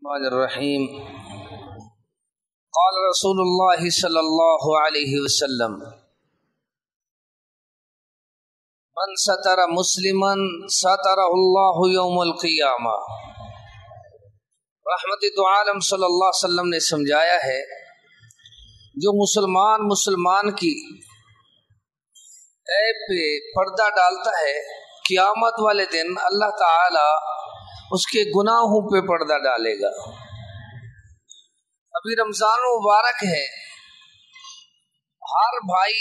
الرحمن الرحیم قال رسول اللہ صلی اللہ علیہ وسلم من ستر مسلما سترہ اللہ یوم القیامہ۔ رحمت دو عالم صلی اللہ علیہ وسلم نے سمجھایا ہے جو مسلمان کی عیب پہ پردہ ڈالتا ہے، قیامت والے دن اللہ تعالی اس کے گناہوں پہ پردہ ڈالے گا۔ ابھی رمضان مبارک ہے، ہر بھائی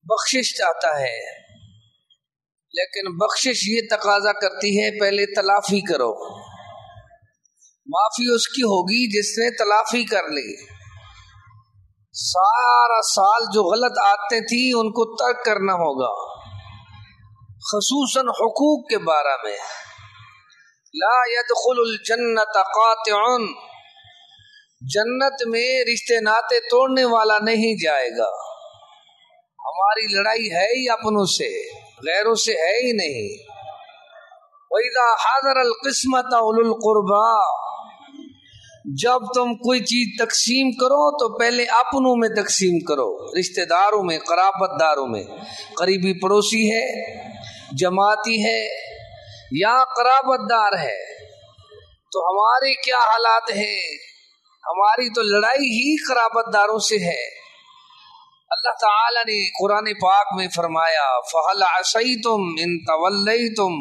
بخشش چاہتا ہے، لیکن بخشش یہ تقاضا کرتی ہے پہلے تلافی کرو۔ معافی اس کی ہوگی جس نے تلافی کر لی۔ سارا سال جو غلط عادتیں تھیں ان کو ترک کرنا ہوگا، خصوصاً حقوق کے بارے میں۔ لا يدخل الجنت قاطع، جنت میں رشتے ناطے توڑنے والا نہیں جائے گا۔ ہماری لڑائی ہے ہی اپنوں سے، غیروں سے ہے ہی نہیں۔ وَإِذَا حَضَرَ الْقِسْمَةَ أُولُو الْقُرْبَى، جب تم کوئی چیز تقسیم کرو تو پہلے اپنوں میں تقسیم کرو، رشتہ داروں میں، قرابت داروں میں۔ قریبی پڑوسی ہے، جماعتی ہے یا قرابت دار ہے، تو ہمارے کیا حالات ہیں؟ ہماری تو لڑائی ہی قرابت داروں سے ہے۔ اللہ تعالی نے قرآن پاک میں فرمایا فَهَلْ عَصَيْتُمْ إِن تَوَلَّيْتُمْ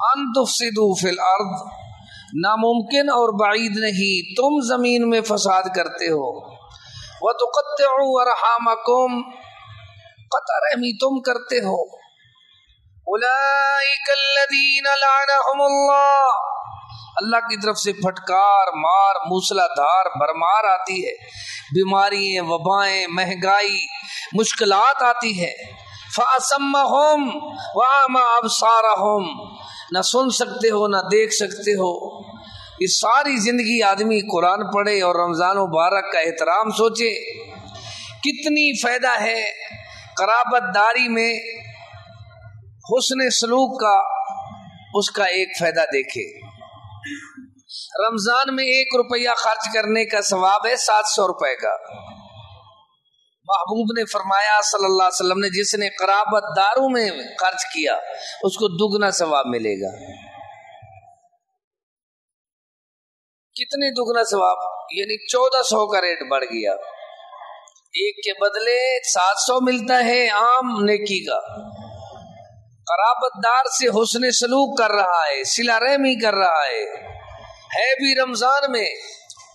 أَن تُفْسِدُوا فِي الْأَرْضِ، ناممکن اور بعید نہیں تم زمین میں فساد کرتے ہو۔ وَتُقَطِّعُوا أَرْحَامَكُمْ، قطع رحمی تم کرتے ہو۔ اولئک الذین لعنہم اللہ، اللہ کی طرف سے پھٹکار، مار، موسلا دھار بھرمار آتی ہے، بیماریاں، وبائیں، مہنگائی، مشکلات آتی ہے۔ فَأَسَمَّهُمْ وَأَعْمَى أَبْصَارَهُمْ، نہ سن سکتے ہو نہ دیکھ سکتے ہو۔ یہ ساری زندگی آدمی قرآن پڑھے اور رمضان مبارک کا احترام سوچے، کتنی فائدہ ہے قرابت داری میں، حسن سلوک کا، اس کا ایک فائدہ دیکھے۔ رمضان میں 1 روپیہ خرچ کرنے کا ثواب ہے 700 روپے کا۔ محبوب نے فرمایا صلی اللہ علیہ وسلم نے جس نے قرابت داروں میں خرچ کیا اس کو دگنا ثواب ملے گا۔ کتنے دگنا ثواب؟ یعنی 1400 کا ریٹ بڑھ گیا، ایک کے بدلے 700 ملتا ہے عام نیکی کا۔ قرابت دار سے حسن سلوک کر رہا ہے، صلہ رحمی کر رہا ہے بھی رمضان میں،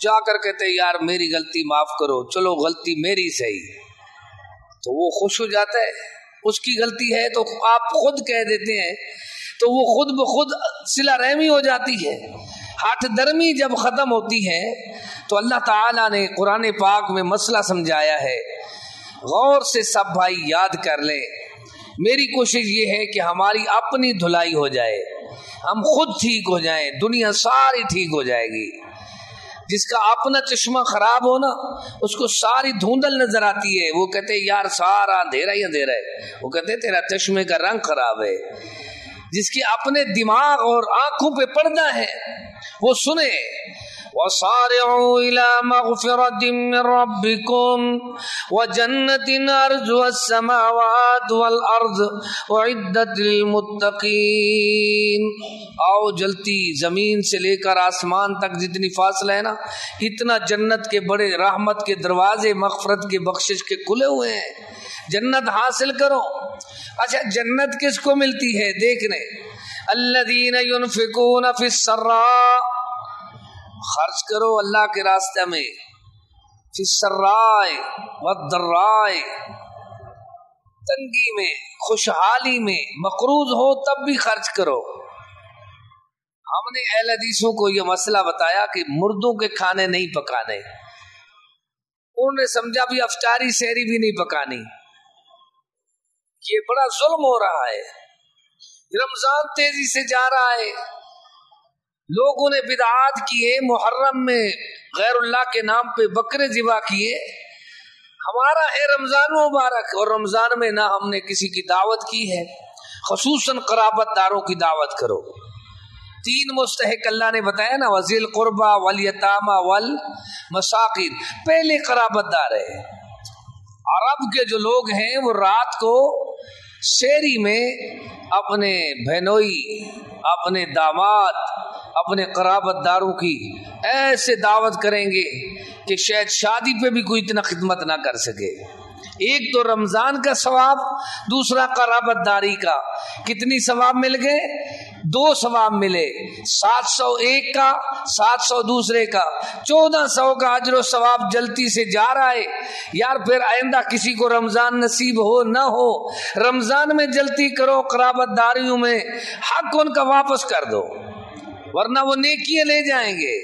جا کر کہتے یار میری غلطی معاف کرو، چلو غلطی میری صحیح، تو وہ خوش ہو جاتا ہے۔ اس کی غلطی ہے تو آپ خود کہہ دیتے ہیں تو وہ خود بخود صلہ رحمی ہو جاتی ہے۔ ہاتھ درمی جب ختم ہوتی ہے تو اللہ تعالیٰ نے قرآن پاک میں مسئلہ سمجھایا ہے، غور سے سب بھائی یاد کر لیں۔ میری کوشش یہ ہے کہ ہماری اپنی دھلائی ہو جائے، ہم خود ٹھیک ہو جائیں، دنیا ساری ٹھیک ہو جائے گی۔ جس کا اپنا چشمہ خراب ہو نا، اس کو ساری دھوندل نظر آتی ہے، وہ کہتے یار سارا اندھیرا ہی اندھیرا ہے، وہ کہتے تیرا چشمے کا رنگ خراب ہے۔ جس کے اپنے دماغ اور آنکھوں پہ پردہ ہے وہ سنے وَصَارِعُوا إِلَى مَغْفِرَةٍ مِّن رَّبِّكُمْ وَجَنَّةٍ عَرْضُهَا السَّمَاوَاتُ وَالْأَرْضُ أُعِدَّتْ لِلْمُتَّقِينَ۔ آؤ جلتی زمین سے لے کر آسمان تک جتنی فاصلہ ہے نا، اتنا جنت کے بڑے رحمت کے دروازے، مغفرت کے بخشش کے کھلے ہوئے ہیں، جنت حاصل کرو۔ اچھا جنت کس کو ملتی ہے دیکھنے؟ الذین ينفقون فی السراء، خرچ کرو اللہ کے راستے میں، فی السراء والضراء، تنگی میں، خوشحالی میں، مقروض ہو تب بھی خرچ کرو۔ ہم نے اہل حدیثوں کو یہ مسئلہ بتایا کہ مردوں کے کھانے نہیں پکانے، انہوں نے سمجھا بھی افطاری سحری بھی نہیں پکانی، یہ بڑا ظلم ہو رہا ہے۔ رمضان تیزی سے جا رہا ہے، لوگوں نے بدعات کیے، محرم میں غیر اللہ کے نام پہ بکرے ذبح کیے۔ ہمارا ہے رمضان مبارک اور رمضان میں نہ ہم نے کسی کی دعوت کی ہے، خصوصاً قرابت داروں کی دعوت کرو۔ 3 مستحق اللہ نے بتایا نا، وذیل قربا والیتاما والمساکین، پہلے قرابت دار ہے۔ عرب کے جو لوگ ہیں وہ رات کو شیری میں اپنے بہنوئی، اپنے داماد، اپنے قرابت داروں کی ایسے دعوت کریں گے کہ شاید شادی پہ بھی کوئی اتنا خدمت نہ کر سکے۔ ایک تو رمضان کا ثواب، دوسرا قرابت داری کا۔ کتنی ثواب مل گئے؟ 2 ثواب ملے، 700 ایک کا، 700 دوسرے کا، 1400 کا اجر و ثواب جلتی سے جا رہا ہے۔ یار پھر آئندہ کسی کو رمضان نصیب ہو نہ ہو، رمضان میں جلتی کرو، قرابت داریوں میں حق ان کا واپس کر دو، ورنہ وہ نیکیاں لے جائیں گے۔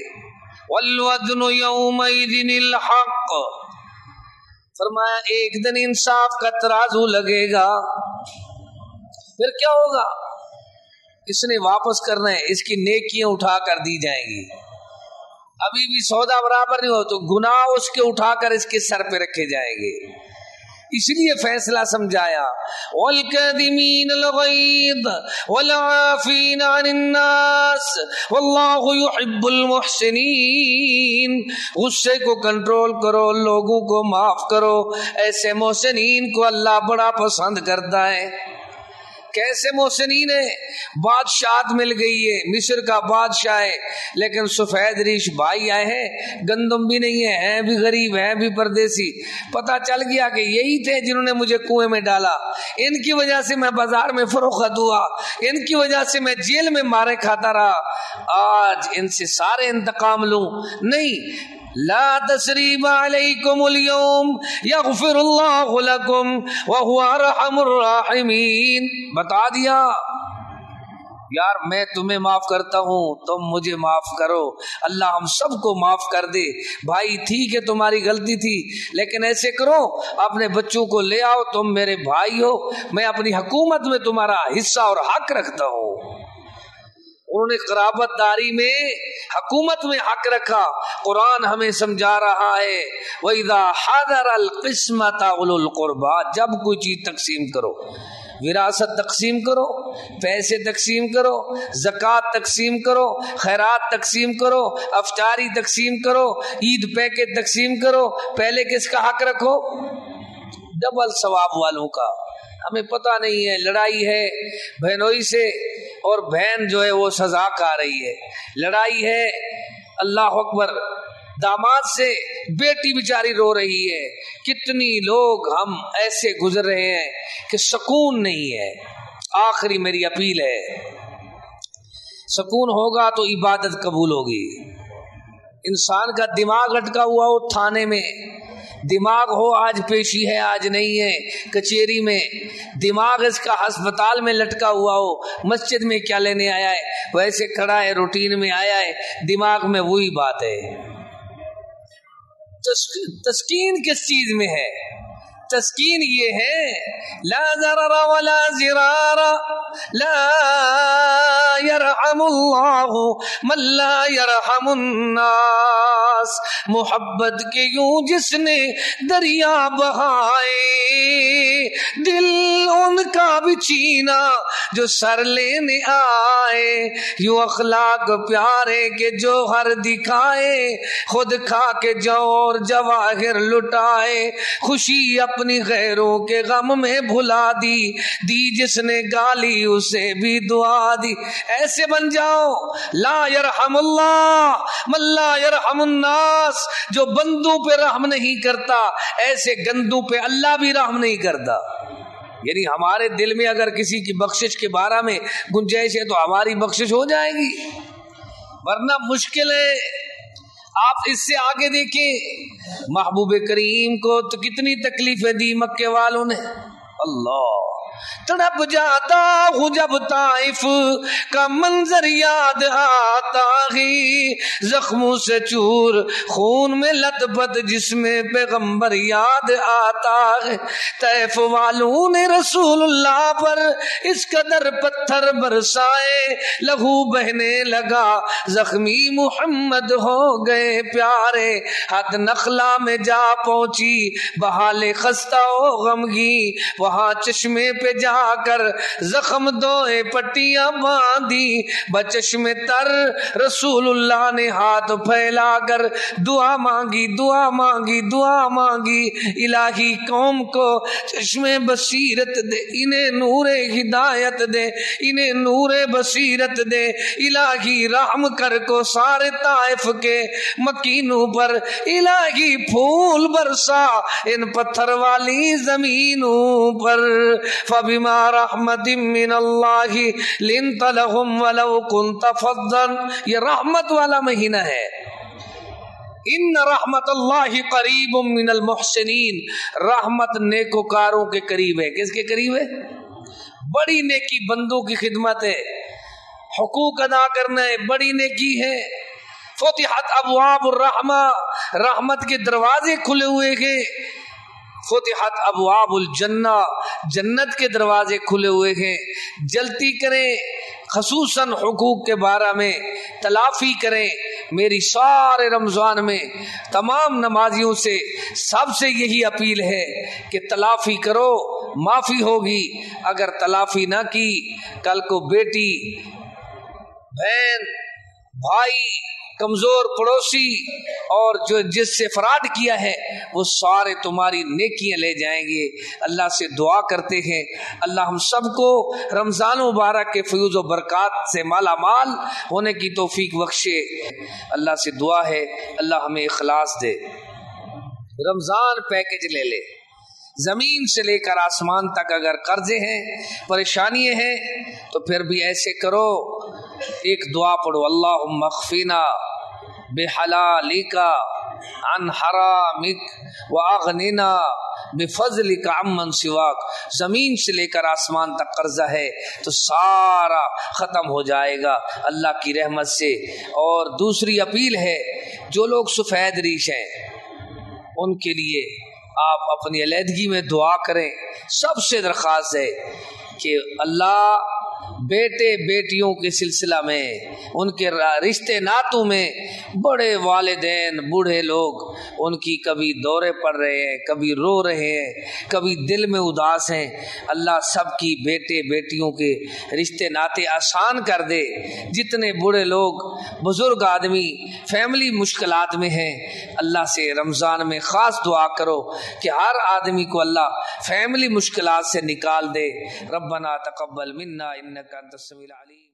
والوزن یومئذ الحق، فرمایا ایک دن انصاف کا ترازو لگے گا۔ پھر کیا ہوگا؟ اس نے واپس کرنا ہے، اس کی نیکیاں اٹھا کر دی جائیں گی۔ ابھی بھی سودا برابر نہیں ہو تو گناہ اس کے اٹھا کر اس کے سر پہ رکھے جائیں گے۔ اس لیے فیصلہ سمجھایا، والکاظمین الغیظ والعافین عن الناس واللہ یحب المحسنین، غصے کو کنٹرول کرو، لوگوں کو معاف کرو، ایسے محسنین کو اللہ بڑا پسند کرتا ہے۔ کیسے محسنین ہے؟ بادشاہت مل گئی ہے، مصر کا بادشاہ ہے، لیکن سفید ریش بھائی آئے ہیں، گندم بھی نہیں ہے، ہیں بھی غریب، ہیں بھی پردیسی۔ پتہ چل گیا کہ یہی تھے جنہوں نے مجھے کنویں میں ڈالا، ان کی وجہ سے میں بازار میں فروخت ہوا، ان کی وجہ سے میں جیل میں مارے کھاتا رہا، آج ان سے سارے انتقام لوں؟ نہیں، لا تثریب علیکم اليوم یغفر اللہ لکم وہو ارحم الراحمین۔ بتا دیا یار میں تمہیں معاف کرتا ہوں، تم مجھے معاف کرو، اللہ ہم سب کو معاف کر دے۔ بھائی ٹھیک ہے تمہاری غلطی تھی، لیکن ایسے کرو اپنے بچوں کو لے آؤ، تم میرے بھائی ہو، میں اپنی حکومت میں تمہارا حصہ اور حق رکھتا ہوں۔ انہوں نے قرابت داری میں، حکومت میں حق رکھا۔ قرآن ہمیں سمجھا رہا ہے، وَإِذَا حَضَرَ الْقِسْمَةَ أُولُو الْقُرْبَى، جب کوئی چیز تقسیم کرو، وراثت تقسیم کرو، پیسے تقسیم کرو، زکوٰۃ تقسیم کرو، خیرات تقسیم کرو، افطاری تقسیم کرو، عید پیکج تقسیم کرو، پہلے کس کا حق رکھو؟ ڈبل ثواب والوں کا۔ ہمیں پتہ نہیں ہے، لڑائی ہے بہنوئی سے اور بہن جو ہے وہ سزا کھا رہی ہے، لڑائی ہے اللہ اکبر داماد سے، بیٹی بیچاری رو رہی ہے، کتنی لوگ ہم ایسے گزر رہے ہیں کہ سکون نہیں ہے۔ آخری میری اپیل ہے، سکون ہوگا تو عبادت قبول ہوگی۔ انسان کا دماغ اٹکا ہوا ہو تھانے میں، دماغ ہو آج پیشی ہے آج نہیں ہے کچہری میں، دماغ اس کا ہسپتال میں لٹکا ہوا ہو، مسجد میں کیا لینے آیا ہے، ویسے کھڑا ہے روٹین میں آیا ہے، دماغ میں وہی بات ہے۔ تسکین کس چیز میں ہے؟ تسکین یہ ہے لا ضرر ولا ضرار، لا يرحم اللہ من لا يرحم الناس، محبت کے یوں جس نے دریا بہائے، دل ان کا بھی چینا جو سر لینے آئے، یوں اخلاق پیارے کے جوہر دکھائے، خود کھا کے جوہر جواہر لٹائے، خوشی اپنی غیروں کے غم میں بھلا دی جس نے گالی اسے بھی دعا دی۔ ایسے بن جاؤ، لا یرحم اللہ من لا یرحم الناس، جو بندوں پہ رحم نہیں کرتا ایسے گندوں پہ اللہ بھی رحم نہیں کرتا۔ یعنی ہمارے دل میں اگر کسی کی بخشش کے بارے میں گنجائش ہے تو ہماری بخشش ہو جائے گی، ورنہ مشکل ہے۔ آپ اس سے آگے دیکھیں، محبوب کریم کو تو کتنی تکلیفیں دی مکے والوں نے، اللہ تڑپ جاتا ہوں جب طائف کا منظر یاد آتا ہی، زخموں سے چور خون میں لت پت جس میں پیغمبر یاد آتا ہے، طائف والوں نے رسول اللہ پر اس قدر پتھر برسائے، لہو بہنے لگا، زخمی محمد ہو گئے پیارے، حد نخلا میں جا پہنچی بحال خستہ و غمگی، وہاں چشمے پہ پہ جا کر زخم دوئے پٹیاں باندھی، بچشم تر رسول اللہ نے ہاتھ پھیلا کر دعا مانگی، دعا مانگی، دعا مانگی، الہی قوم کو چشم بصیرت دے، انہیں نور ہدایت دے، انہیں نور بصیرت دے، الہی رحم کر کو سارے طائف کے مکینوں پر، الہی پھول برسا ان پتھر والی زمینوں پر، فبما رحمت من اللہ لنت لهم ولو كنت فظا، یہ رحمت والا مہینہ ہے۔ ان رحمت اللہ قریب من المحسنین، رحمت نیکوکاروں کے قریب ہے۔ کس کے قریب ہے؟ بڑی نیکی بندوں کی خدمت ہے، حقوق ادا کرنا ہے، بڑی نیکی ہے۔ فتحت ابواب الرحمہ، رحمت کے دروازے کھلے ہوئے ہیں۔ فتحت ابواب الجنہ، جنت کے دروازے کھلے ہوئے ہیں۔ جلدی کریں، خصوصاً حقوق کے بارے میں تلافی کریں۔ میری سارے رمضان میں تمام نمازیوں سے سب سے یہی اپیل ہے کہ تلافی کرو، معافی ہوگی۔ اگر تلافی نہ کی، کل کو بیٹی، بہن، بھائی، کمزور پڑوسی اور جو جس سے فراڈ کیا ہے، وہ سارے تمہاری نیکیاں لے جائیں گے۔ اللہ سے دعا کرتے ہیں اللہ ہم سب کو رمضان مبارک کے فیوز و برکات سے مالا مال ہونے کی توفیق بخشے۔ اللہ سے دعا ہے اللہ ہمیں اخلاص دے۔ رمضان پیکج لے لے، زمین سے لے کر آسمان تک اگر قرضے ہیں، پریشانیاں ہیں، تو پھر بھی ایسے کرو، ایک دعا پڑھو، اللہم اغفنا بحلالک عن حرامک واغننا بفضلک عمن سواک۔ زمین سے لے کر آسمان تک قرضہ ہے تو سارا ختم ہو جائے گا اللہ کی رحمت سے۔ اور دوسری اپیل ہے، جو لوگ سفید ریش ہیں ان کے لیے آپ اپنی علیحدگی میں دعا کریں۔ سب سے درخواست ہے کہ اللہ بیٹے بیٹیوں کے سلسلہ میں، ان کے رشتے ناتوں میں، بڑے والدین بوڑھے لوگ ان کی کبھی دورے پڑ رہے ہیں، کبھی رو رہے ہیں، کبھی دل میں اداس ہیں، اللہ سب کی بیٹے بیٹیوں کے رشتے ناتے آسان کر دے۔ جتنے بوڑھے لوگ، بزرگ آدمی فیملی مشکلات میں ہیں، اللہ سے رمضان میں خاص دعا کرو کہ ہر آدمی کو اللہ فیملی مشکلات سے نکال دے۔ ربنا تقبل منا انک انت السمیع العلیم۔